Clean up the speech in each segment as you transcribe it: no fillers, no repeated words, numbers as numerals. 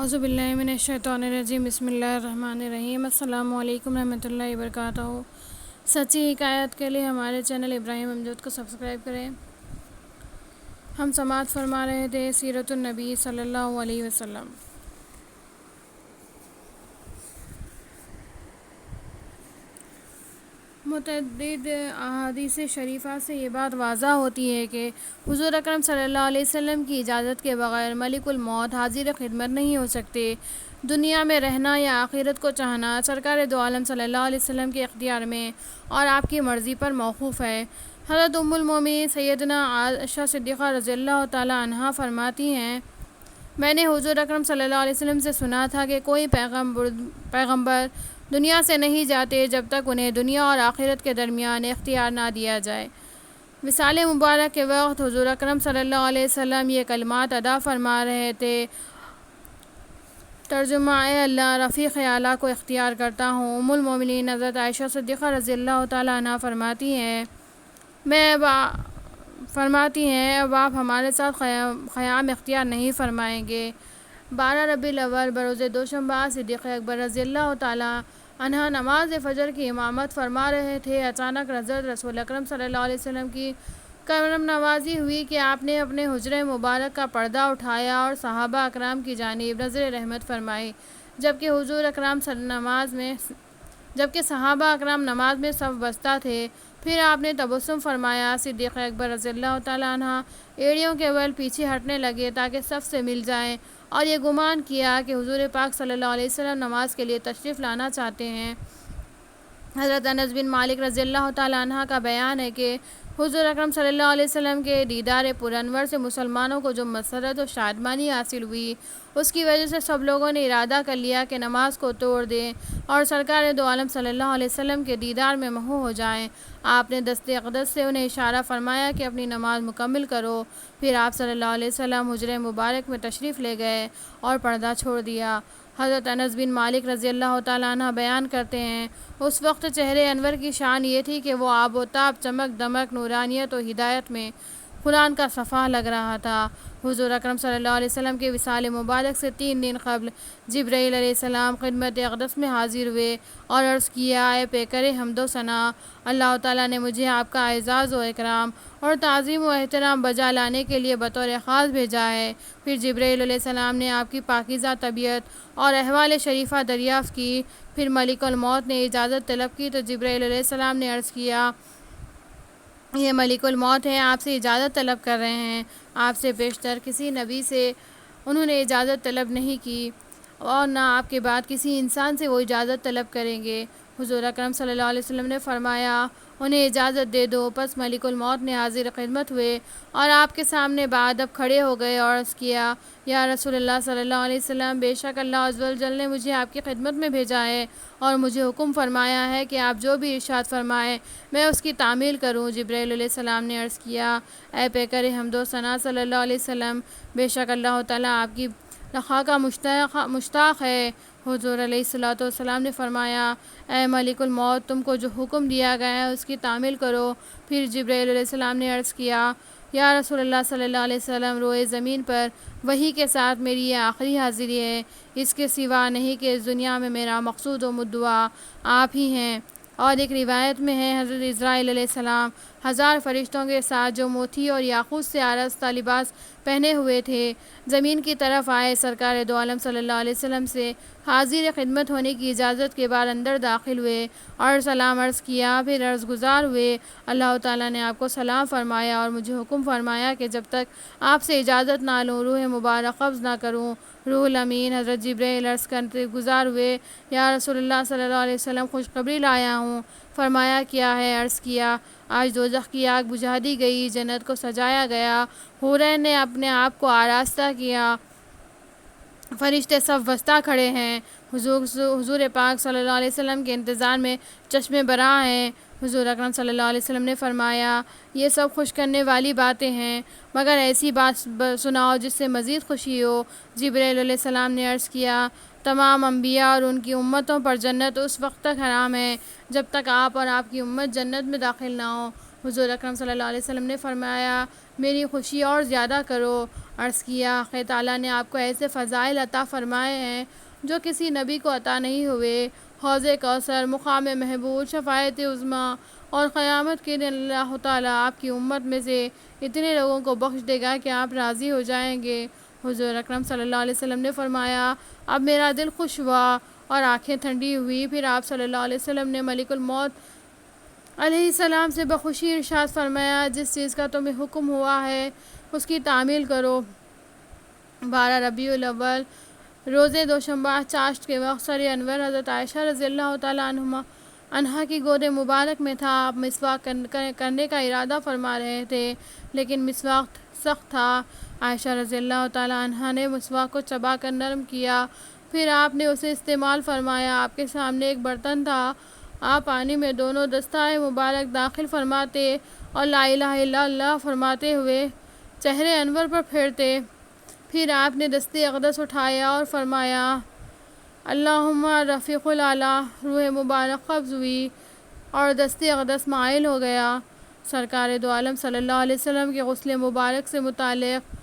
اعوذ باللہ من الشیطان الرجیم بسم اللہ الرحمن الرحیم السلام علیکم رحمۃ اللہ وبرکاتہ۔ سچی حکایت کے لیے ہمارے چینل ابراہیم امجد کو سبسکرائب کریں۔ ہم سماعت فرما رہے تھے سیرت النبی صلی اللہ علیہ وسلم۔ متعدد احادیث شریفہ سے یہ بات واضح ہوتی ہے کہ حضور اکرم صلی اللہ علیہ وسلم کی اجازت کے بغیر ملک الموت حاضر خدمت نہیں ہو سکتے۔ دنیا میں رہنا یا آخرت کو چاہنا سرکار دو عالم صلی اللہ علیہ وسلم کے اختیار میں اور آپ کی مرضی پر موقوف ہے۔ حضرت ام المومنین سیدنا عائشہ صدیقہ رضی اللہ تعالی عنہا فرماتی ہیں، میں نے حضور اکرم صلی اللہ علیہ وسلم سے سنا تھا کہ کوئی پیغمبر دنیا سے نہیں جاتے جب تک انہیں دنیا اور آخرت کے درمیان اختیار نہ دیا جائے۔ وصال مبارک کے وقت حضور اکرم صلی اللہ علیہ وسلم یہ کلمات ادا فرما رہے تھے۔ ترجمہ: اے اللہ، رفیق اعلیٰ کو اختیار کرتا ہوں۔ ام المومنین حضرت عائشہ صدیقہ رضی اللہ تعالیٰ عنہا فرماتی ہیں، اب آپ ہمارے ساتھ قیام اختیار نہیں فرمائیں گے۔ 12 ربیع الاول بروز دوشنبہ صدیق اکبر رضی اللہ تعالیٰ عنہ نماز فجر کی امامت فرما رہے تھے۔ اچانک حضرت رسول اکرم صلی اللہ علیہ وسلم کی کرم نوازی ہوئی کہ آپ نے اپنے حجرہ مبارک کا پردہ اٹھایا اور صحابہ اکرام کی جانب نظر رحمت فرمائی، جبکہ صحابہ اکرام نماز میں صف بستہ تھے۔ پھر آپ نے تبسم فرمایا۔ صدیق اکبر رضی اللہ تعالیٰ عنہ ایڑیوں کے بل پیچھے ہٹنے لگے تاکہ صف سے مل جائیں، اور یہ گمان کیا کہ حضور پاک صلی اللہ علیہ وسلم نماز کے لیے تشریف لانا چاہتے ہیں۔ حضرت انس بن مالک رضی اللہ تعالیٰ عنہ کا بیان ہے کہ حضور اکرم صلی اللہ علیہ وسلم کے دیدار پرانور سے مسلمانوں کو جو مسرت و شادمانی حاصل ہوئی، اس کی وجہ سے سب لوگوں نے ارادہ کر لیا کہ نماز کو توڑ دیں اور سرکار دو عالم صلی اللہ علیہ وسلم کے دیدار میں محو ہو جائیں۔ آپ نے دست اقدس سے انہیں اشارہ فرمایا کہ اپنی نماز مکمل کرو۔ پھر آپ صلی اللہ علیہ وسلم حجرہ مبارک میں تشریف لے گئے اور پردہ چھوڑ دیا۔ حضرت انس بن مالک رضی اللہ تعالیٰ عنہ بیان کرتے ہیں، اس وقت چہرے انور کی شان یہ تھی کہ وہ آب و تاب، چمک دمک، نورانیت و ہدایت میں قرآن کا صفحہ لگ رہا تھا۔ حضور اکرم صلی اللہ علیہ وسلم کے وصال مبارک سے 3 دن قبل جبرائیل علیہ السلام خدمت اقدس میں حاضر ہوئے اور عرض کیا، اے پیکر حمد و ثنا، اللہ تعالیٰ نے مجھے آپ کا اعزاز و اکرام اور تعظیم و احترام بجا لانے کے لیے بطور خاص بھیجا ہے۔ پھر جبرائیل علیہ السلام نے آپ کی پاکیزہ طبیعت اور احوال شریفہ دریافت کی۔ پھر ملک الموت نے اجازت طلب کی تو جبرائیل علیہ السلام نے عرض کیا، یہ ملک الموت ہے، آپ سے اجازت طلب کر رہے ہیں۔ آپ سے بیشتر کسی نبی سے انہوں نے اجازت طلب نہیں کی اور نہ آپ کے بعد کسی انسان سے وہ اجازت طلب کریں گے۔ حضور اکرم صلی اللہ علیہ وسلم نے فرمایا، انہیں اجازت دے دو۔ پس ملک الموت نے حاضر خدمت ہوئے اور آپ کے سامنے بادب کھڑے ہو گئے اور عرض کیا، یا رسول اللہ صلی اللہ علیہ وسلم، بے شک اللہ عز و جل نے مجھے آپ کی خدمت میں بھیجا ہے اور مجھے حکم فرمایا ہے کہ آپ جو بھی ارشاد فرمائیں میں اس کی تعمیل کروں۔ جبرائیل علیہ السلام نے عرض کیا، اے پیکر حمد و ثنا صلی اللہ علیہ وسلم، بے شک اللہ تعالیٰ آپ کی لقاء کا مشتاق ہے۔ حضور علیہ السلام نے فرمایا، اے ملک الموت، تم کو جو حکم دیا گیا ہے اس کی تعمیل کرو۔ پھر جبرائیل علیہ السلام نے عرض کیا، یا رسول اللہ صلی اللہ علیہ وسلم، روئے زمین پر وحی کے ساتھ میری یہ آخری حاضری ہے، اس کے سوا نہیں کہ اس دنیا میں میرا مقصود و مدعا آپ ہی ہیں۔ اور ایک روایت میں ہے، حضرت اسرائیل علیہ السلام 1000 فرشتوں کے ساتھ جو موتی اور یاقوت سے آراستہ لباس پہنے ہوئے تھے، زمین کی طرف آئے، سرکار دو عالم صلی اللہ علیہ وسلم سے حاضر خدمت ہونے کی اجازت کے بعد اندر داخل ہوئے اور سلام عرض کیا۔ پھر عرض گزار ہوئے، اللہ تعالیٰ نے آپ کو سلام فرمایا اور مجھے حکم فرمایا کہ جب تک آپ سے اجازت نہ لوں روح مبارک قبض نہ کروں۔ روح الامین حضرت جبرائیل عرض کرتے گزار ہوئے، یا رسول اللہ صلی اللہ علیہ وسلم، خوشخبری لایا ہوں۔ فرمایا، کیا ہے؟ عرض کیا، آج دوزخ کی آگ بجھا دی گئی، جنت کو سجایا گیا، حورین نے اپنے آپ کو آراستہ کیا، فرشتے صف بستہ کھڑے ہیں، حضور پاک صلی اللہ علیہ وسلم کے انتظار میں چشمے براہ ہیں۔ حضور اکرم صلی اللہ علیہ وسلم نے فرمایا، یہ سب خوش کرنے والی باتیں ہیں، مگر ایسی بات سناؤ جس سے مزید خوشی ہو۔ جبرائیل علیہ السلام نے عرض کیا، تمام انبیاء اور ان کی امتوں پر جنت اس وقت تک حرام ہے جب تک آپ اور آپ کی امت جنت میں داخل نہ ہو۔ حضور اکرم صلی اللہ علیہ وسلم نے فرمایا، میری خوشی اور زیادہ کرو۔ عرض کیا کہ تعالیٰ نے آپ کو ایسے فضائل عطا فرمائے ہیں جو کسی نبی کو عطا نہیں ہوئے۔ حوض کوثر، مقام محمود، شفاعت عظمیٰ اور قیامت کے دن اللہ تعالیٰ آپ کی امت میں سے اتنے لوگوں کو بخش دے گا کہ آپ راضی ہو جائیں گے۔ حضور اکرم صلی اللہ علیہ وسلم نے فرمایا، اب میرا دل خوش ہوا اور آنکھیں ٹھنڈی ہوئی۔ پھر آپ صلی اللہ علیہ وسلم نے ملک الموت علیہ السلام سے بخوشی ارشاد فرمایا، جس چیز کا تمہیں حکم ہوا ہے اس کی تعمیل کرو۔ 12 ربیع الاول روز دوشنبہ چاشت کے وقت سر انور حضرت عائشہ رضی اللہ تعالیٰ عنہا کی گود مبارک میں تھا۔ آپ مسواک کرنے کا ارادہ فرما رہے تھے لیکن مسواک سخت تھا۔ عائشہ رضی اللہ تعالیٰ عنہا نے مسواک کو چبا کر نرم کیا، پھر آپ نے اسے استعمال فرمایا۔ آپ کے سامنے ایک برتن تھا، آپ پانی میں دونوں دستائے مبارک داخل فرماتے اور لا الہ الا اللہ فرماتے ہوئے چہرے انور پر پھیرتے۔ پھر آپ نے دست اقدس اٹھایا اور فرمایا، اللہم رفیق الاعلیٰ، روح مبارک قبض ہوئی اور دست اقدس مائل ہو گیا۔ سرکار دو عالم صلی اللہ علیہ وسلم کے غسل مبارک سے متعلق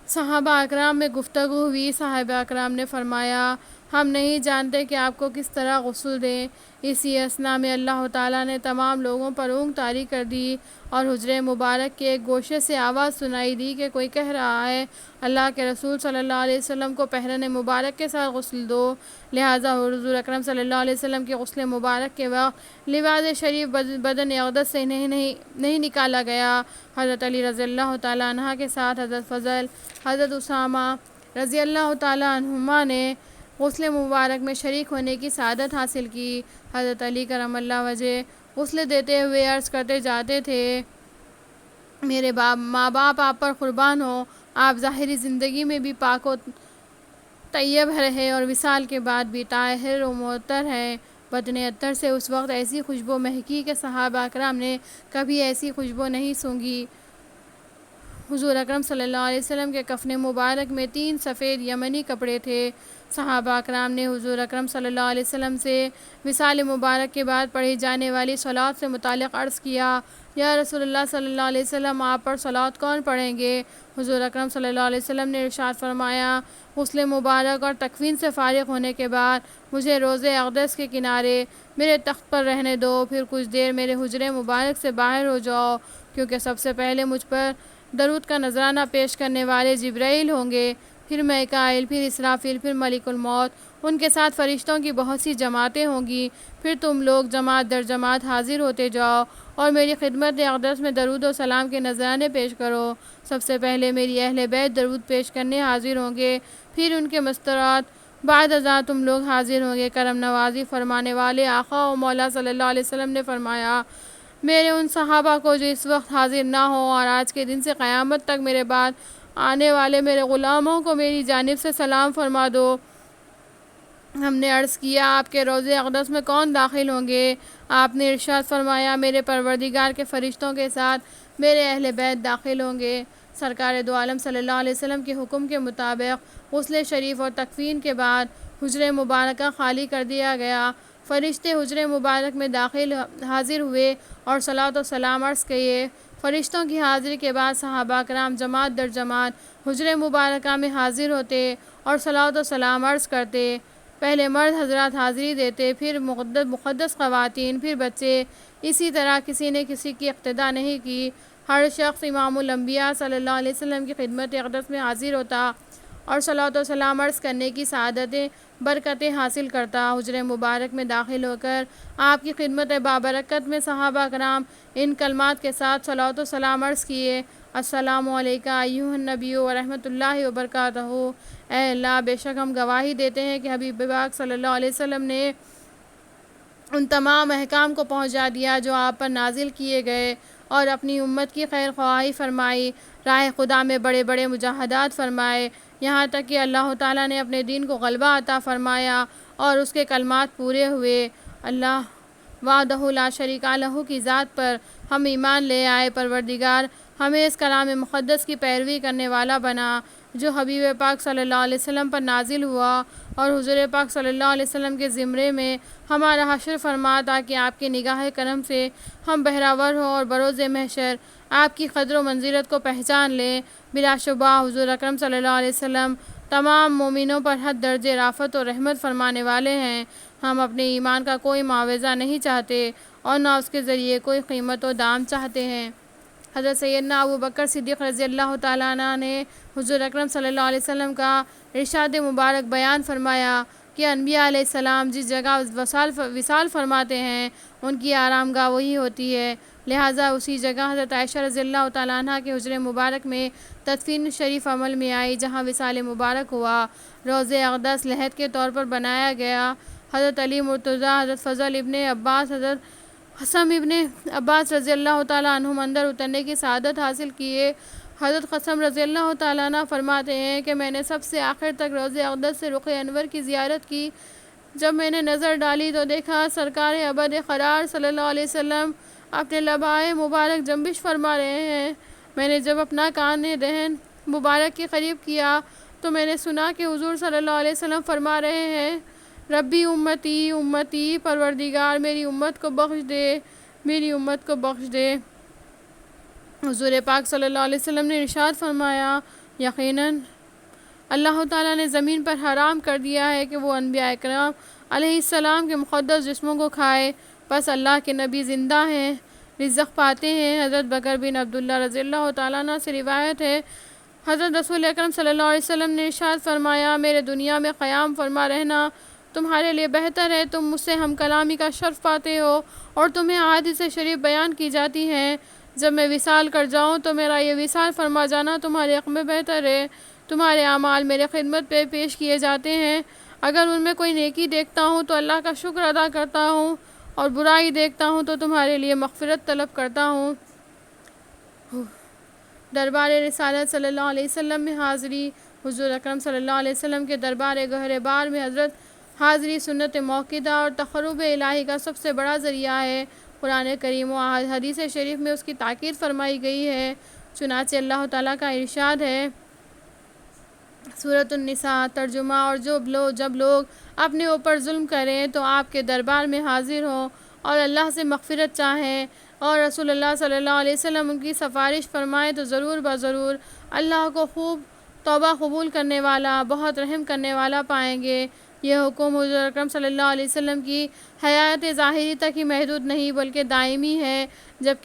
صحابہ اکرام میں گفتگو ہوئی۔ صحابہ اکرام نے فرمایا، ہم نہیں جانتے کہ آپ کو کس طرح غسل دیں۔ اسی اثناء میں اللہ تعالیٰ نے تمام لوگوں پر اونگ طاری کر دی اور حجرے مبارک کے ایک گوشے سے آواز سنائی دی کہ کوئی کہہ رہا ہے، اللہ کے رسول صلی اللہ علیہ وسلم کو پہرن مبارک کے ساتھ غسل دو۔ لہٰذا حضور اکرم صلی اللہ علیہ وسلم کے غسل مبارک کے وقت لباس شریف بدن اقدس سے نہیں نکالا گیا۔ حضرت علی رضی اللہ تعالیٰ عنہ کے ساتھ حضرت فضل، حضرت اسامہ رضی اللہ تعالیٰ عنہما نے غسل مبارک میں شریک ہونے کی سعادت حاصل کی۔ حضرت علی کرم اللہ وجہ غسل دیتے ہوئے عرض کرتے جاتے تھے، میرے ماں باپ آپ پر قربان ہوں، آپ ظاہری زندگی میں بھی پاک و طیب رہے اور وصال کے بعد بھی طاہر و معطر ہیں۔ بدن عطر سے اس وقت ایسی خوشبو مہکی کہ صحابہ اکرام نے کبھی ایسی خوشبو نہیں سونگھی۔ حضور اکرم صلی اللہ علیہ وسلم کے کفن مبارک میں 3 سفید یمنی کپڑے تھے۔ صحابہ اکرام نے حضور اکرم صلی اللہ علیہ وسلم سے وصال مبارک کے بعد پڑھی جانے والی صلوات سے متعلق عرض کیا، یا رسول اللہ صلی اللہ علیہ وسلم، آپ پر صلوات کون پڑھیں گے؟ حضور اکرم صلی اللہ علیہ وسلم نے ارشاد فرمایا، غسل مبارک اور تکفین سے فارغ ہونے کے بعد مجھے روضہ اقدس کے کنارے میرے تخت پر رہنے دو، پھر کچھ دیر میرے حجرے مبارک سے باہر ہو جاؤ، کیونکہ سب سے پہلے مجھ پر درود کا نذرانہ پیش کرنے والے جبرائیل ہوں گے، پھر میکائیل، پھر اسرافیل، پھر ملک الموت، ان کے ساتھ فرشتوں کی بہت سی جماعتیں ہوں گی، پھر تم لوگ جماعت در جماعت حاضر ہوتے جاؤ اور میری خدمت اقدس میں درود و سلام کے نذرانے پیش کرو۔ سب سے پہلے میری اہل بیت درود پیش کرنے حاضر ہوں گے، پھر ان کے مستورات، بعد ازاں تم لوگ حاضر ہوں گے۔ کرم نوازی فرمانے والے آقا و مولا صلی اللہ علیہ وسلم نے فرمایا، میرے ان صحابہ کو جو اس وقت حاضر نہ ہوں اور آج کے دن سے قیامت تک میرے بعد آنے والے میرے غلاموں کو میری جانب سے سلام فرما دو۔ ہم نے عرض کیا، آپ کے روضہ اقدس میں کون داخل ہوں گے؟ آپ نے ارشاد فرمایا، میرے پروردگار کے فرشتوں کے ساتھ میرے اہل بیت داخل ہوں گے۔ سرکار دو عالم صلی اللہ علیہ وسلم کے حکم کے مطابق غسل شریف اور تکفین کے بعد حجرے مبارکہ خالی کر دیا گیا۔ فرشتے حجرے مبارک میں داخل حاضر ہوئے اور صلوات و سلام عرض کیے۔ فرشتوں کی حاضری کے بعد صحابہ اکرام جماعت در جماعت حجرے مبارکہ میں حاضر ہوتے اور صلوات و سلام عرض کرتے۔ پہلے مرد حضرات حاضری دیتے، پھر مقدس خواتین، پھر بچے۔ اسی طرح کسی نے کسی کی اقتدا نہیں کی، ہر شخص امام الانبیاء صلی اللہ علیہ وسلم کی خدمت اقدس میں حاضر ہوتا اور صلوات و سلام عرض کرنے کی سعادتیں برکتیں حاصل کرتا۔ حجرے مبارک میں داخل ہو کر آپ کی خدمت بابرکت میں صحابہ اکرام ان کلمات کے ساتھ صلوات و سلام عرض کیے، السلام علیکم ایھا النبی ورحمۃ اللہ وبرکاتہ۔ اے اللہ، بے شک ہم گواہی دیتے ہیں کہ حبیب پاک صلی اللہ علیہ وسلم نے ان تمام احکام کو پہنچا دیا جو آپ پر نازل کیے گئے اور اپنی امت کی خیر خواہی فرمائی، راہ خدا میں بڑے بڑے مجاہدات فرمائے، یہاں تک کہ اللہ تعالیٰ نے اپنے دین کو غلبہ عطا فرمایا اور اس کے کلمات پورے ہوئے۔ اللہ وحدہ لا شریک لہ کی ذات پر ہم ایمان لے آئے۔ پروردگار ہمیں اس کلام مقدس کی پیروی کرنے والا بنا۔ جو حبیب پاک صلی اللہ علیہ وسلم پر نازل ہوا، اور حضور پاک صلی اللہ علیہ وسلم کے زمرے میں ہمارا حشر فرما تاکہ آپ کی نگاہ کرم سے ہم بہراور ہوں اور بروز محشر آپ کی قدر و منزلت کو پہچان لیں۔ بلا شبہ حضور اکرم صلی اللہ علیہ وسلم تمام مومنوں پر حد درجے رافت و رحمت فرمانے والے ہیں۔ ہم اپنے ایمان کا کوئی معاوضہ نہیں چاہتے اور نہ اس کے ذریعے کوئی قیمت و دام چاہتے ہیں۔ حضرت سیدنا ابو بکر صدیق رضی اللہ تعالیٰ عنہ نے حضور اکرم صلی اللہ علیہ وسلم کا ارشاد مبارک بیان فرمایا کہ انبیاء علیہ السلام جس جگہ وصال فرماتے ہیں ان کی آرام گاہ وہی ہوتی ہے، لہٰذا اسی جگہ حضرت عائشہ رضی اللہ تعالیٰ عنہ کے حجرے مبارک میں تدفین شریف عمل میں آئی، جہاں وصال مبارک ہوا۔ روض اقدس لحد کے طور پر بنایا گیا۔ حضرت علی مرتضیٰ، حضرت فضل ابن عباس، حضرت قاسم ابن عباس رضی اللہ تعالیٰ عنہم اندر اترنے کی سعادت حاصل کیے۔ حضرت قاسم رضی اللہ تعالیٰ عنہ فرماتے ہیں کہ میں نے سب سے آخر تک روض اقدس سے رخ انور کی زیارت کی۔ جب میں نے نظر ڈالی تو دیکھا سرکار ابد قرار صلی اللہ علیہ وسلم اپنے لبائے مبارک جنبش فرما رہے ہیں۔ میں نے جب اپنا کان دہن مبارک کے قریب کیا تو میں نے سنا کہ حضور صلی اللہ علیہ وسلم فرما رہے ہیں، ربی امتی امتی، پروردگار میری امت کو بخش دے، میری امت کو بخش دے۔ حضور پاک صلی اللہ علیہ وسلم نے ارشاد فرمایا، یقیناً اللہ تعالیٰ نے زمین پر حرام کر دیا ہے کہ وہ انبیاء کرام علیہ السلام کے مقدس جسموں کو کھائے، بس اللہ کے نبی زندہ ہیں، رزق پاتے ہیں۔ حضرت بکر بن عبداللہ رضی اللہ تعالیٰ عنہ سے روایت ہے، حضرت رسول اکرم صلی اللہ علیہ وسلم نے ارشاد فرمایا، میرے دنیا میں قیام فرما رہنا تمہارے لیے بہتر ہے، تم مجھ سے ہم کلامی کا شرف پاتے ہو اور تمہیں احادیث شریف بیان کی جاتی ہیں۔ جب میں وصال کر جاؤں تو میرا یہ وصال فرما جانا تمہارے حق میں بہتر ہے۔ تمہارے اعمال میرے خدمت پہ پیش کیے جاتے ہیں، اگر ان میں کوئی نیکی دیکھتا ہوں تو اللہ کا شکر ادا کرتا ہوں، اور برائی دیکھتا ہوں تو تمہارے لیے مغفرت طلب کرتا ہوں۔ دربار رسالت صلی اللہ علیہ وسلم میں حاضری۔ حضور اکرم صلی اللہ علیہ وسلم کے دربار گہر بار میں حضرت حاضری سنت موقدہ اور تقرب الہی کا سب سے بڑا ذریعہ ہے۔ قرآن کریم و حدیث شریف میں اس کی تاکید فرمائی گئی ہے، چنانچہ اللہ تعالیٰ کا ارشاد ہے، سورۃ النساء ترجمہ، اور جب لوگ اپنے اوپر ظلم کریں تو آپ کے دربار میں حاضر ہوں اور اللہ سے مغفرت چاہیں اور رسول اللہ صلی اللہ علیہ وسلم ان کی سفارش فرمائیں تو ضرور بضرور اللہ کو خوب توبہ قبول کرنے والا، بہت رحم کرنے والا پائیں گے۔ یہ حکم حضور اکرم صلی اللہ علیہ وسلم کی حیات ظاہری تک ہی محدود نہیں بلکہ دائمی ہے۔ جب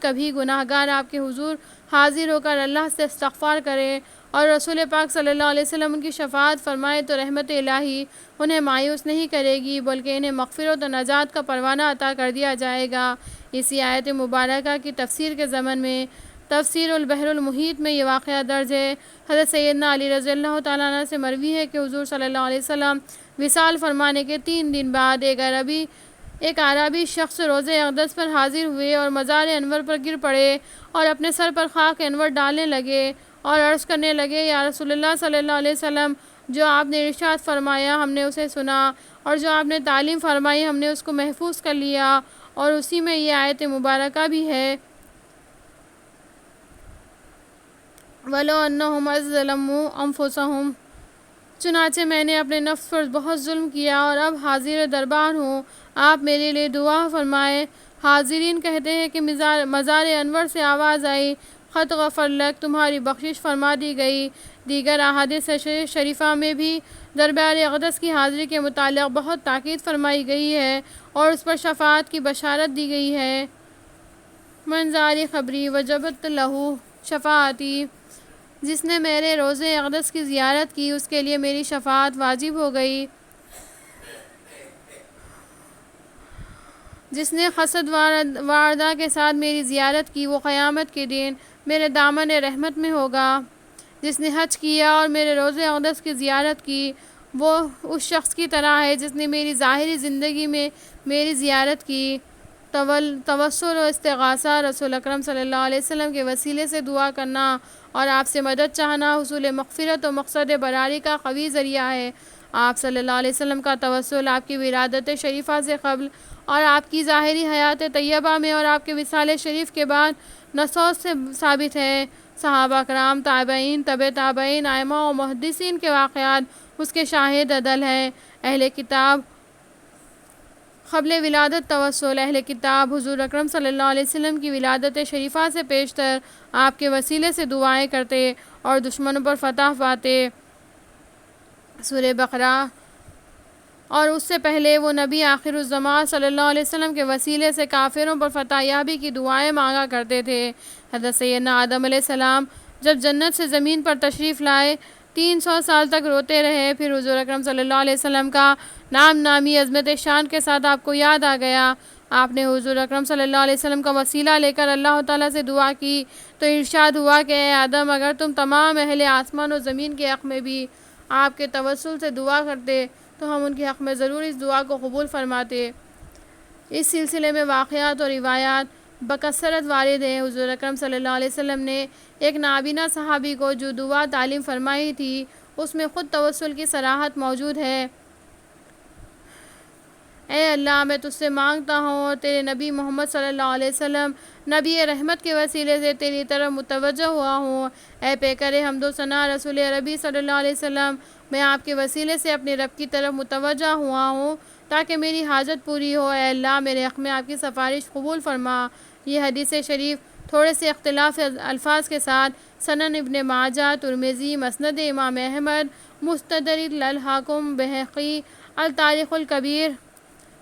کبھی گناہ گار آپ کے حضور حاضر ہو کر اللہ سے استغفار کرے اور رسول پاک صلی اللہ علیہ وسلم ان کی شفاعت فرمائے تو رحمت الہی انہیں مایوس نہیں کرے گی بلکہ انہیں مغفرت و نجات کا پروانہ عطا کر دیا جائے گا۔ اسی آیت مبارکہ کی تفسیر کے ضمن میں تفسیر البحر المحیط میں یہ واقعہ درج ہے۔ حضرت سیدنا علی رضی اللہ تعالیٰ عنہ سے مروی ہے کہ حضور صلی اللہ علیہ وسلم وصال فرمانے کے 3 دن بعد ایک عربی شخص روض اقدس پر حاضر ہوئے اور مزار انور پر گر پڑے اور اپنے سر پر خاک انور ڈالنے لگے اور عرض کرنے لگے، یا رسول اللہ صلی اللہ علیہ وسلم، جو آپ نے ارشاد فرمایا ہم نے اسے سنا، اور جو آپ نے تعلیم فرمائی ہم نے اس کو محفوظ کر لیا، اور اسی میں یہ آیت مبارکہ بھی ہے، وَلَوْ أَنَّهُمْ إِذْ ظَلَمُوا أَنفُسَهُمْ۔ چنانچہ میں نے اپنے نفس پر بہت ظلم کیا اور اب حاضر دربار ہوں، آپ میرے لیے دعا فرمائے۔ حاضرین کہتے ہیں کہ مزار انور سے آواز آئی، قد غفر لک، تمہاری بخشش فرما دی گئی۔ دیگر احادیث شریفہ میں بھی دربار اقدس کی حاضری کے متعلق بہت تاکید فرمائی گئی ہے اور اس پر شفاعت کی بشارت دی گئی ہے۔ من زار قبری وجبت لہ شفاعتی، جس نے میرے روض اقدس کی زیارت کی اس کے لیے میری شفاعت واجب ہو گئی۔ جس نے قصد واردہ کے ساتھ میری زیارت کی وہ قیامت کے دن میرے دامن رحمت میں ہوگا۔ جس نے حج کیا اور میرے روض اقدس کی زیارت کی وہ اس شخص کی طرح ہے جس نے میری ظاہری زندگی میں میری زیارت کی۔ توسل و استغاثہ، رسول اکرم صلی اللہ علیہ وسلم کے وسیلے سے دعا کرنا اور آپ سے مدد چاہنا حصول مغفرت و مقصد براری کا قوی ذریعہ ہے۔ آپ صلی اللہ علیہ وسلم کا توسل آپ کی ولادت شریفہ سے قبل اور آپ کی ظاہری حیات طیبہ میں اور آپ کے وصال شریف کے بعد نصوص سے ثابت ہے۔ صحابہ کرام، تابعین، طب تابعین، ائمہ و محدثین کے واقعات اس کے شاہد عدل ہیں۔ اہل کتاب قبل ولادت توسل، اہل کتاب حضور اکرم صلی اللہ علیہ وسلم کی ولادت شریفہ سے پیشتر آپ کے وسیلے سے دعائیں کرتے اور دشمنوں پر فتح پاتے۔ سورہ بقرہ۔ اور اس سے پہلے وہ نبی آخر الزمان صلی اللہ علیہ وسلم کے وسیلے سے کافروں پر فتح یابی کی دعائیں مانگا کرتے تھے۔ حضرت سیدنا آدم علیہ السلام جب جنت سے زمین پر تشریف لائے 300 سال تک روتے رہے، پھر حضور اکرم صلی اللہ علیہ وسلم کا نام نامی عظمت شان کے ساتھ آپ کو یاد آ گیا۔ آپ نے حضور اکرم صلی اللہ علیہ وسلم کا وسیلہ لے کر اللہ تعالیٰ سے دعا کی تو ارشاد ہوا کہ اے آدم، اگر تم تمام اہل آسمان و زمین کے حق میں بھی آپ کے توسل سے دعا کرتے تو ہم ان کے حق میں ضرور اس دعا کو قبول فرماتے۔ اس سلسلے میں واقعات اور روایات بکثرت وارد ہیں۔ حضور اکرم صلی اللہ علیہ وسلم نے ایک نابینا صحابی کو جو دعا تعلیم فرمائی تھی اس میں خود توسل کی صراحت موجود ہے۔ اے اللہ، میں تجھ سے مانگتا ہوں اور تیرے نبی محمد صلی اللہ علیہ وسلم نبی رحمت کے وسیلے سے تیری طرف متوجہ ہوا ہوں۔ اے پیکر حمد و ثنا رسول عربی صلی اللہ علیہ وسلم، میں آپ کے وسیلے سے اپنے رب کی طرف متوجہ ہوا ہوں تاکہ میری حاجت پوری ہو۔ اے اللہ، میرے حق میں آپ کی سفارش قبول فرما۔ یہ حدیث شریف تھوڑے سے اختلاف الفاظ کے ساتھ سنن ابن ماجہ، ترمذی، مسند امام احمد، مستدرک للحاکم، بہقی، التاریخ الکبیر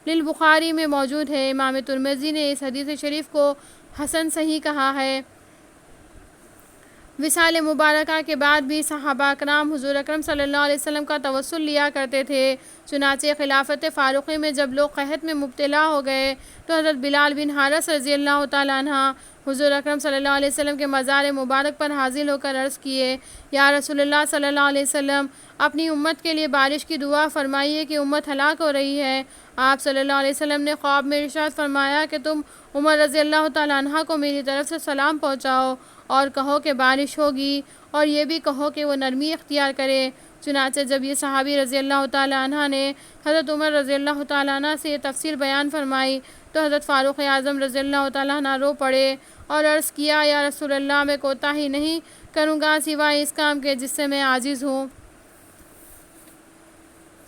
للبخاری میں موجود ہے۔ امام ترمذی نے اس حدیث شریف کو حسن صحیح کہا ہے۔ وصال مبارکہ کے بعد بھی صحابہ اکرام حضور اکرم صلی اللہ علیہ وسلم کا توسل لیا کرتے تھے۔ چنانچہ خلافت فاروقی میں جب لوگ قحط میں مبتلا ہو گئے تو حضرت بلال بن حارث رضی اللہ تعالیٰ عنہ حضور اکرم صلی اللہ علیہ وسلم کے مزار مبارک پر حاضر ہو کر عرض کیے، یا رسول اللہ صلی اللہ علیہ وسلم، اپنی امت کے لیے بارش کی دعا فرمائیے کہ امت ہلاک ہو رہی ہے۔ آپ صلی اللہ علیہ وسلم نے خواب میں ارشاد فرمایا کہ تم عمر رضی اللہ تعالیٰ عنہ کو میری طرف سے سلام پہنچاؤ اور کہو کہ بارش ہوگی، اور یہ بھی کہو کہ وہ نرمی اختیار کرے۔ چنانچہ جب یہ صحابی رضی اللہ تعالیٰ عنہ نے حضرت عمر رضی اللہ تعالیٰ عنہ سے یہ تفصیل بیان فرمائی تو حضرت فاروق اعظم رضی اللہ تعالیٰ عنہ رو پڑے اور عرض کیا، یا رسول اللہ، میں کوتاہی نہیں کروں گا سوائے اس کام کے جس سے میں عاجز ہوں۔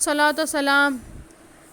صلاۃ و سلام۔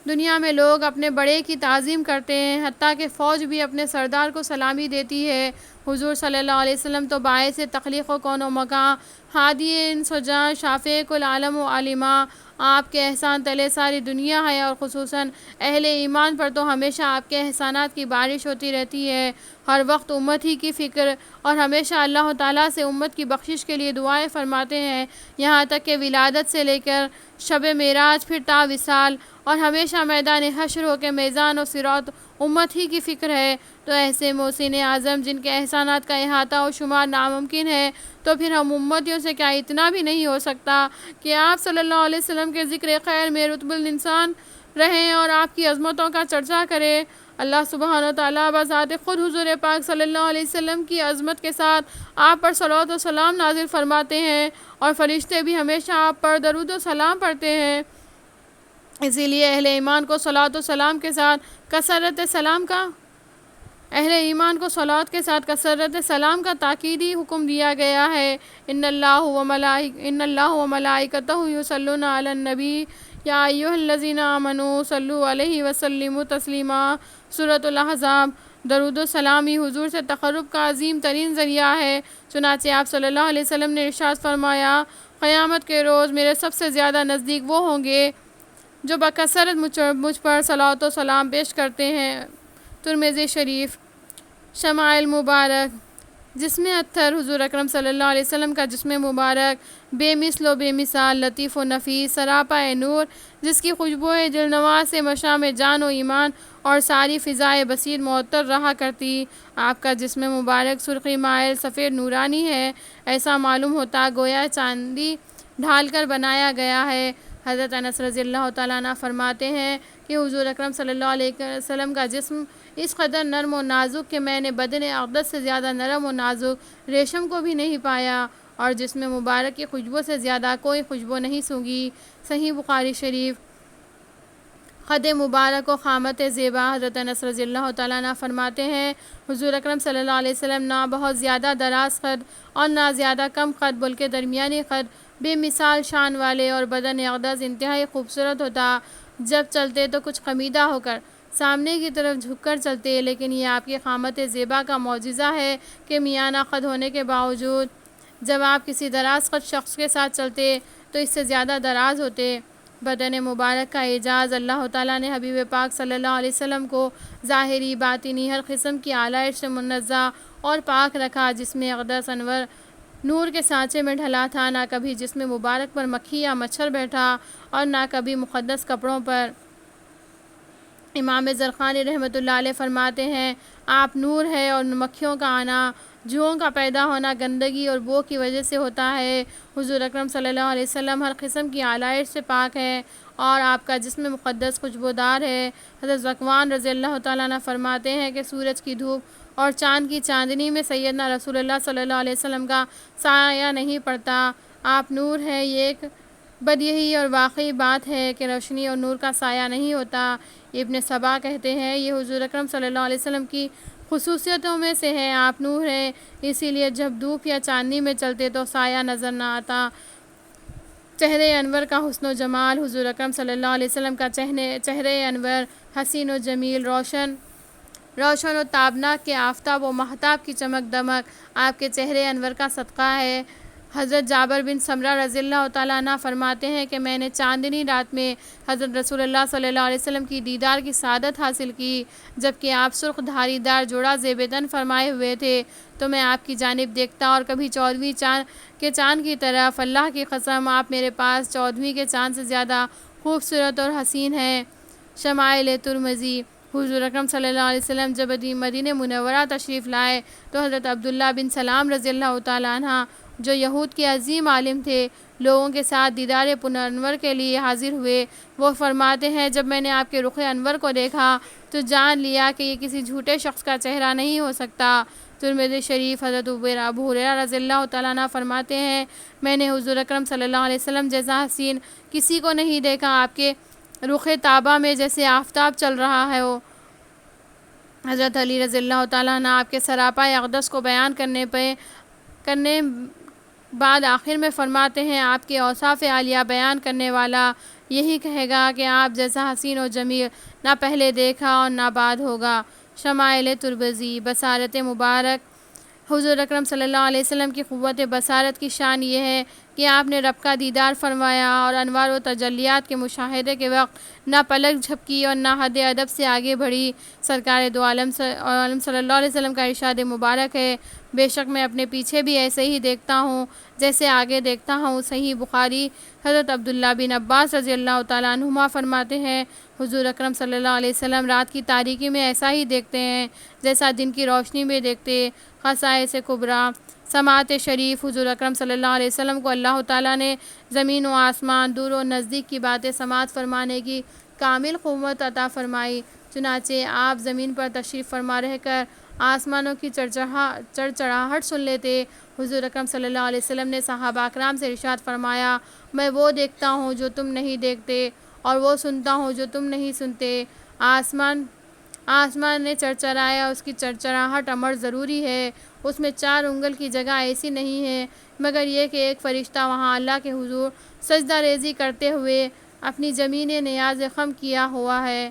دنیا میں لوگ اپنے بڑے کی تعظیم کرتے ہیں، حتیٰ کہ فوج بھی اپنے سردار کو سلامی دیتی ہے۔ حضور صلی اللہ علیہ وسلم تو باعث تخلیق و کون و مکان، ہادی انس و جان، شافع کل عالم و عالمہ، آپ کے احسان تلے ساری دنیا ہے، اور خصوصاً اہل ایمان پر تو ہمیشہ آپ کے احسانات کی بارش ہوتی رہتی ہے۔ ہر وقت امت ہی کی فکر اور ہمیشہ اللہ تعالیٰ سے امت کی بخشش کے لیے دعائیں فرماتے ہیں، یہاں تک کہ ولادت سے لے کر شب معراج، پھر تا وصال، اور ہمیشہ میدان حشر ہو کے میزان و صراط امت ہی کی فکر ہے۔ تو ایسے محسن اعظم جن کے احسانات کا احاطہ و شمار ناممکن ہے، تو پھر ہم امتیوں سے کیا اتنا بھی نہیں ہو سکتا کہ آپ صلی اللہ علیہ وسلم کے ذکر خیر میں رتب الانسان رہیں اور آپ کی عظمتوں کا چرچا کریں۔ اللہ سبحانہ و تعالیٰ بذات خود حضور پاک صلی اللہ علیہ وسلم کی عظمت کے ساتھ آپ پر صلوات و سلام نازل فرماتے ہیں، اور فرشتے بھی ہمیشہ آپ پر درود و سلام پڑھتے ہیں۔ اسی لیے اہل ایمان کو صلوات و سلام کے ساتھ کثرت سلام کا تاکیدی حکم دیا گیا ہے۔ ان اللہ و ملائکتہ یصلون علی النبی یا ایھا الذین آمنوا صلوا علیہ وسلموا تسلیما۔ سورۃ الاحزاب۔ درود و سلام ہی حضور سے تقرب کا عظیم ترین ذریعہ ہے۔ چنانچہ آپ صلی اللہ علیہ وسلم نے ارشاد فرمایا، قیامت کے روز میرے سب سے زیادہ نزدیک وہ ہوں گے جو بکثرت مجھ پر صلوات و سلام پیش کرتے ہیں۔ ترمذی شریف۔ شمائل مبارک۔ جسم اطہر حضور اکرم صلی اللہ علیہ وسلم کا جسم مبارک بے مثل و بے مثال، لطیف و نفیس، سراپا نور، جس کی خوشبو دلنواز سے مشام جان و ایمان اور ساری فضائے بصیر معطر رہا کرتی۔ آپ کا جسم مبارک سرخی مائل سفید نورانی ہے، ایسا معلوم ہوتا گویا چاندی ڈھال کر بنایا گیا ہے۔ حضرت انس رضی اللہ تعالیٰ عنہ فرماتے ہیں کہ حضور اکرم صلی اللہ علیہ وسلم کا جسم اس قدر نرم و نازک کہ میں نے بدن اقدس سے زیادہ نرم و نازک ریشم کو بھی نہیں پایا، اور جسم مبارک کی خوشبو سے زیادہ کوئی خوشبو نہیں سونگھی۔ صحیح بخاری شریف۔ خد مبارک و خامت زیبا۔ حضرت انس رضی اللہ تعالیٰ عنہ فرماتے ہیں حضور اکرم صلی اللہ علیہ وسلم نہ بہت زیادہ دراز قد اور نہ زیادہ کم قد بلکہ درمیانی قد، بے مثال شان والے، اور بدن اقدس انتہائی خوبصورت ہوتا۔ جب چلتے تو کچھ خمیدہ ہو کر سامنے کی طرف جھک کر چلتے، لیکن یہ آپ کی خامت زیبا کا معجزہ ہے کہ میانہ قد ہونے کے باوجود جب آپ کسی دراز قد شخص کے ساتھ چلتے تو اس سے زیادہ دراز ہوتے۔ بدن مبارک کا اعجاز۔ اللہ تعالیٰ نے حبیب پاک صلی اللہ علیہ وسلم کو ظاہری باطنی ہر قسم کی آلائش سے منزہ اور پاک رکھا۔ جسم اقدس انور نور کے سانچے میں ڈھلا تھا، نہ کبھی جسم مبارک پر مکھی یا مچھر بیٹھا اور نہ کبھی مقدس کپڑوں پر۔ امام زرقانی رحمۃ اللہ علیہ فرماتے ہیں آپ نور ہے اور مکھیوں کا آنا، جوؤں کا پیدا ہونا گندگی اور بو کی وجہ سے ہوتا ہے۔ حضور اکرم صلی اللہ علیہ وسلم ہر قسم کی آلائش سے پاک ہے اور آپ کا جسم مقدس خوشبودار ہے۔ حضرت ذکوان رضی اللہ تعالیٰ عنہ فرماتے ہیں کہ سورج کی دھوپ اور چاند کی چاندنی میں سیدنا رسول اللہ صلی اللہ علیہ وسلم کا سایہ نہیں پڑتا۔ آپ نور ہے، یہ ایک بدیہی اور واقعی بات ہے کہ روشنی اور نور کا سایہ نہیں ہوتا۔ ابن سبا کہتے ہیں یہ حضور اکرم صلی اللہ علیہ وسلم کی خصوصیتوں میں سے ہے، آپ نور ہے، اسی لیے جب دھوپ یا چاندنی میں چلتے تو سایہ نظر نہ آتا۔ چہرے انور کا حسن و جمال۔ حضور اکرم صلی اللہ علیہ وسلم کا چہرے انور حسین و جمیل، روشن و تابناک کے آفتاب و مہتاب کی چمک دمک آپ کے چہرے انور کا صدقہ ہے۔ حضرت جابر بن سمرہ رضی اللہ تعالیٰ عنہ فرماتے ہیں کہ میں نے چاندنی رات میں حضرت رسول اللہ صلی اللہ علیہ وسلم کی دیدار کی سعادت حاصل کی، جبکہ آپ سرخ دھاری دار جوڑا زیب تن فرمائے ہوئے تھے، تو میں آپ کی جانب دیکھتا اور کبھی 14ویں چاند کی طرف۔ اللہ کی قسم آپ میرے پاس 14ویں کے چاند سے زیادہ خوبصورت اور حسین ہیں۔ شمائل ترمذی۔ حضور اکرم صلی اللہ علیہ وسلم جب مدینہ منورہ تشریف لائے تو حضرت عبداللہ بن سلام رضی اللہ تعالیٰ عنہ جو یہود کے عظیم عالم تھے لوگوں کے ساتھ دیدار انور کے لیے حاضر ہوئے۔ وہ فرماتے ہیں جب میں نے آپ کے رخ انور کو دیکھا تو جان لیا کہ یہ کسی جھوٹے شخص کا چہرہ نہیں ہو سکتا۔ ترمذی شریف۔ حضرت ابو ہریرہ رضی اللہ تعالیٰ عنہ فرماتے ہیں میں نے حضور اکرم صلی اللہ علیہ وسلم جیسا حسین کسی کو نہیں دیکھا، آپ کے رخ طابہ میں جیسے آفتاب چل رہا ہے وہ۔ حضرت علی رضی اللہ تعالیٰ عنہ آپ کے سراپا اقدس کو بیان کرنے بعد آخر میں فرماتے ہیں آپ کے اوصاف عالیہ بیان کرنے والا یہی کہے گا کہ آپ جیسا حسین و جمیل نہ پہلے دیکھا اور نہ بعد ہوگا۔ شمائل ترمذی۔ بصارت مبارک۔ حضور اکرم صلی اللہ علیہ وسلم کی قوت بصارت کی شان یہ ہے کہ آپ نے رب کا دیدار فرمایا اور انوار و تجلیات کے مشاہدے کے وقت نہ پلک جھپکی اور نہ حد ادب سے آگے بڑھی۔ سرکار دو عالم صلی اللہ علیہ وسلم کا ارشاد مبارک ہے بے شک میں اپنے پیچھے بھی ایسے ہی دیکھتا ہوں جیسے آگے دیکھتا ہوں۔ صحیح بخاری۔ حضرت عبداللہ بن عباس رضی اللہ تعالیٰ عنہما فرماتے ہیں حضور اکرم صلی اللہ علیہ وسلم رات کی تاریکی میں ایسا ہی دیکھتے ہیں جیسا دن کی روشنی میں دیکھتے۔ خصائص کبریٰ۔ سماعت شریف۔ حضور اکرم صلی اللہ علیہ وسلم کو اللہ تعالیٰ نے زمین و آسمان، دور و نزدیک کی باتیں سماعت فرمانے کی کامل قوت عطا فرمائی، چنانچہ آپ زمین پر تشریف فرما رہ کر آسمانوں کی چڑچڑاہٹ سن لیتے۔ حضور اکرم صلی اللہ علیہ وسلم نے صحابہ اکرام سے ارشاد فرمایا میں وہ دیکھتا ہوں جو تم نہیں دیکھتے اور وہ سنتا ہوں جو تم نہیں سنتے۔ آسمان نے چڑچڑایا، اس کی چڑچڑاہٹ امر ضروری ہے، اس میں 4 انگل کی جگہ ایسی نہیں ہے مگر یہ کہ ایک فرشتہ وہاں اللہ کے حضور سجدہ ریزی کرتے ہوئے اپنی زمین نیاز خم کیا ہوا ہے۔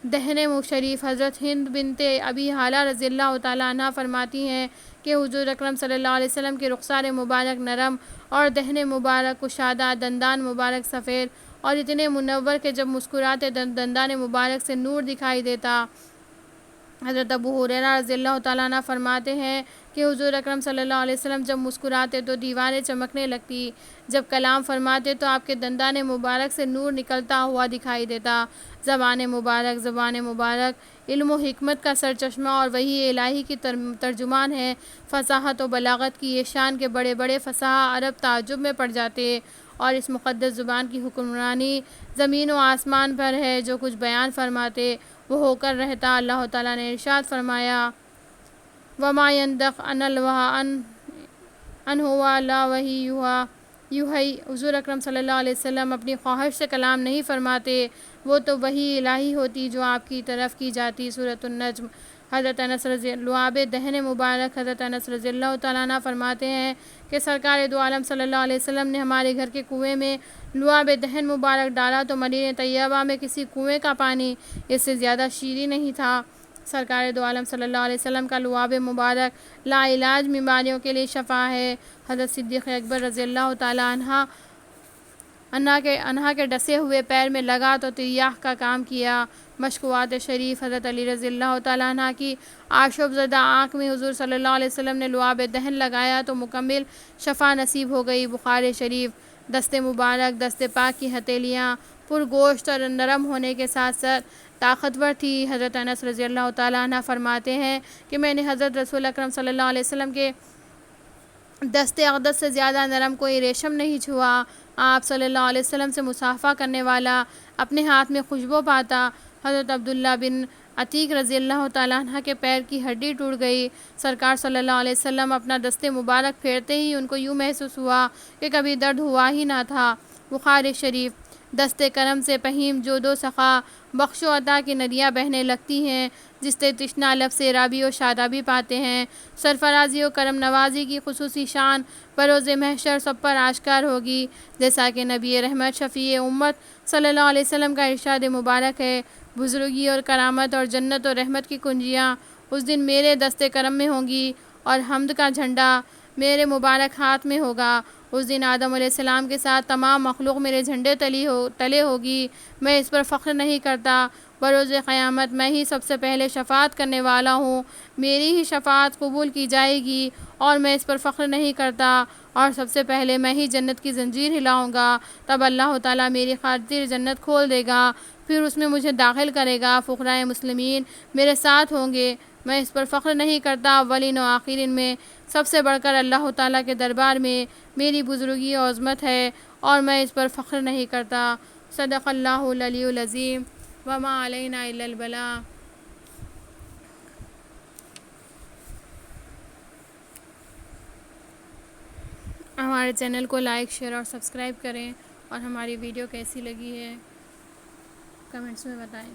دہن شریف۔ حضرت ہند بنت ابی حالہ رضی اللہ تعالیٰ عنہ فرماتی ہیں کہ حضور اکرم صلی اللہ علیہ وسلم کے رخسار مبارک نرم اور دہن مبارک کشادہ، دندان مبارک سفید اور اتنے منور کہ جب مسکراتے دندان مبارک سے نور دکھائی دیتا۔ حضرت ابو ہریرہ رضی اللہ تعالیٰ عنہ فرماتے ہیں کہ حضور اکرم صلی اللہ علیہ وسلم جب مسکراتے تو دیواریں چمکنے لگتی، جب کلام فرماتے تو آپ کے دندان مبارک سے نور نکلتا ہوا دکھائی دیتا۔ زبان مبارک علم و حکمت کا سرچشمہ اور وحی الہی کی ترجمان ہے۔ فصاحت و بلاغت کی یہ شان کے بڑے بڑے فصاح عرب تعجب میں پڑ جاتے اور اس مقدس زبان کی حکمرانی زمین و آسمان پر ہے، جو کچھ بیان فرماتے وہ ہو کر رہتا۔ اللہ تعالیٰ نے ارشاد فرمایا وَمَا يَنطِقُ عَنِ الْهَوَىٰ إِنْ هُوَ إِلَّا وَحْيٌ یوحیٰ۔ یوں ہی حضور اکرم صلی اللہ علیہ وسلم اپنی خواہش سے کلام نہیں فرماتے، وہ تو وحی الہی ہوتی جو آپ کی طرف کی جاتی۔ سورۃ النجم۔ حضرت انس لعاب دہن مبارک حضرت انس رضی اللہ تعالیٰ عنہ فرماتے ہیں کہ سرکار دو عالم صلی اللہ علیہ وسلم نے ہمارے گھر کے کنویں میں لعاب دہن مبارک ڈالا تو مدینہ طیبہ میں کسی کنویں کا پانی اس سے زیادہ شیریں نہیں تھا۔ سرکار دو عالم صلی اللہ علیہ وسلم کا لعاب مبارک لا علاج بیماریوں کے لیے شفا ہے۔ حضرت صدیق اکبر رضی اللہ تعالیٰ عنہ کے ڈسے ہوئے پیر میں لگا تو تریاق کا کام کیا۔ مشکوات شریف۔ حضرت علی رضی اللہ تعالیٰ عنہ کی آشوب زدہ آنکھ میں حضور صلی اللہ علیہ وسلم نے لعاب دہن لگایا تو مکمل شفا نصیب ہو گئی۔ بخاری شریف۔ دست مبارک دست پاک کی ہتھیلیاں پرگوشت اور نرم ہونے کے ساتھ ساتھ طاقتور تھی۔ حضرت انس رضی اللہ تعالیٰ عنہ فرماتے ہیں کہ میں نے حضرت رسول اکرم صلی اللہ علیہ وسلم کے دست اقدس سے زیادہ نرم کوئی ریشم نہیں چھوا۔ آپ صلی اللہ علیہ وسلم سے مصافحہ کرنے والا اپنے ہاتھ میں خوشبو پاتا۔ حضرت عبداللہ بن عتیق رضی اللہ تعالیٰ عنہ کے پیر کی ہڈی ٹوٹ گئی۔ سرکار صلی اللہ علیہ وسلم اپنا دست مبارک پھیرتے ہی ان کو یوں محسوس ہوا کہ کبھی درد ہوا ہی نہ تھا۔ بخاری شریف۔ دست کرم سے پہیم جود و سخا بخش و عطا کی ندیاں بہنے لگتی ہیں، جس سے تشنہ لب سے رابی و شادابی پاتے ہیں۔ سرفرازی و کرم نوازی کی خصوصی شان بروز محشر سب پر آشکار ہوگی، جیسا کہ نبی رحمت شفیع امت صلی اللہ علیہ وسلم کا ارشاد مبارک ہے۔ بزرگی اور کرامت اور جنت و رحمت کی کنجیاں اس دن میرے دست کرم میں ہوں گی اور حمد کا جھنڈا میرے مبارک ہاتھ میں ہوگا۔ اس دن آدم علیہ السلام کے ساتھ تمام مخلوق میرے جھنڈے تلے ہوگی۔ میں اس پر فخر نہیں کرتا۔ بروز قیامت میں ہی سب سے پہلے شفاعت کرنے والا ہوں، میری ہی شفاعت قبول کی جائے گی اور میں اس پر فخر نہیں کرتا، اور سب سے پہلے میں ہی جنت کی زنجیر ہلاؤں گا۔ تب اللہ تعالیٰ میری خاطر جنت کھول دے گا، پھر اس میں مجھے داخل کرے گا۔ فقراء مسلمین میرے ساتھ ہوں گے۔ میں اس پر فخر نہیں کرتا۔ اولین و آخرین میں سب سے بڑھ کر اللہ تعالیٰ کے دربار میں میری بزرگی و عظمت ہے اور میں اس پر فخر نہیں کرتا۔ صدق اللہ العلی العظیم۔ وما علینا الا البلاغ۔ ہمارے چینل کو لائک شیئر اور سبسکرائب کریں، اور ہماری ویڈیو کیسی لگی ہے کمنٹس میں بتائیں۔